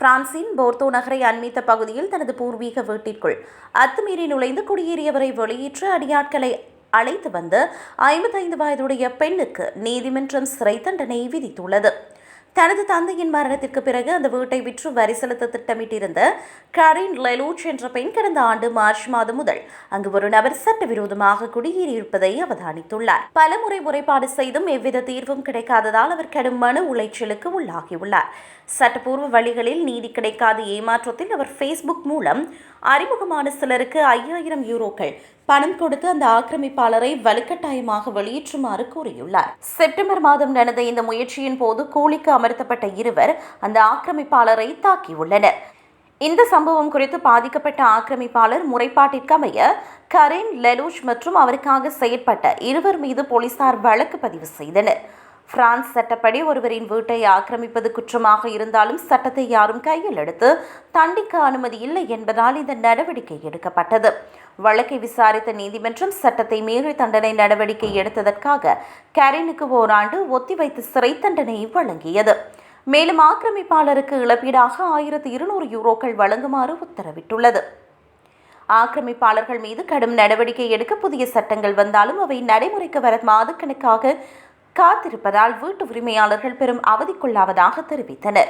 பிரான்சின் போர்தோ நகரை அண்மித்த பகுதியில் தனது பூர்வீக வீட்டிற்குள் அத்துமீறி நுழைந்து குடியேறியவரை வெளியேற்ற அடியாட்களை அழைத்து வந்து 55 வயதுடைய பெண்ணுக்கு நீதிமன்றம் சிறை தண்டனை விதித்துள்ளது. தனது தந்தையின் மரணத்திற்கு பிறகு அந்த வீட்டை விற்று வரி செலுத்த திட்டமிட்டிருந்த கரின் லெலூச் என்ற பெண் கடந்த ஆண்டு மார்ச் மாதம் முதல் அங்கு ஒரு நபர் சட்டவிரோதமாக குடியேறியிருப்பதை அவதானித்துள்ளார். பலமுறை முறைப்பாடு செய்தும் எவ்வித தீர்வும் கிடைக்காததால் அவர் கடும் மன உளைச்சலுக்கு உள்ளாகியுள்ளார். சட்டப்பூர்வ வழிகளில் நீதி கிடைக்காத ஏமாற்றத்தில் அவர் ஃபேஸ்புக் மூலம் அறிமுகமான சிலருக்கு 5000 யூரோக்கள் பணம் கொடுத்து அந்த ஆக்கிரமிப்பாளரை வலுக்கட்டாயமாக வெளியேற்றுமாறு கூறியுள்ளார். செப்டம்பர் மாதம் நடந்த இந்த முயற்சியின் போது கூலிக்கு அமர்த்தப்பட்ட இருவர் அந்த ஆக்கிரமிப்பாளரை தாக்கியுள்ளனர். இந்த சம்பவம் குறித்து பாதிக்கப்பட்ட ஆக்கிரமிப்பாளர் முறைப்பாட்டிற்கமைய கரின் லெலூச் மற்றும் அவருக்காக செயற்பட்ட இருவர் மீது போலீசார் வழக்கு பதிவு செய்தனர். பிரான்ஸ் சட்டப்படி ஒருவரின் வீட்டை ஆக்கிரமிப்பது குற்றமாக இருந்தாலும் சட்டத்தை யாரும் கையில் எடுத்து தண்டிக்க அனுமதி இல்லை என்பதால் இந்த நடவடிக்கை எடுக்கப்பட்டது. வழக்கை விசாரித்த நீதிமன்றம் சட்டத்தை மீறி தண்டனை நடவடிக்கை எடுத்ததற்காக கரினுக்கு ஓராண்டு ஒத்திவைத்து சிறை தண்டனை வழங்கியது. மேலும் ஆக்கிரமிப்பாளருக்கு இழப்பீடாக 1200 யூரோக்கள் வழங்குமாறு உத்தரவிட்டுள்ளது. ஆக்கிரமிப்பாளர்கள் மீது கடும் நடவடிக்கை எடுக்க புதிய சட்டங்கள் வந்தாலும் அவை நடைமுறைக்கு வர மாதக்கணக்காக காத்திருப்பதால் வீட்டு உரிமையாளர்கள் பெரும் அவதிக்குள்ளாவதாக தெரிவித்தனர்.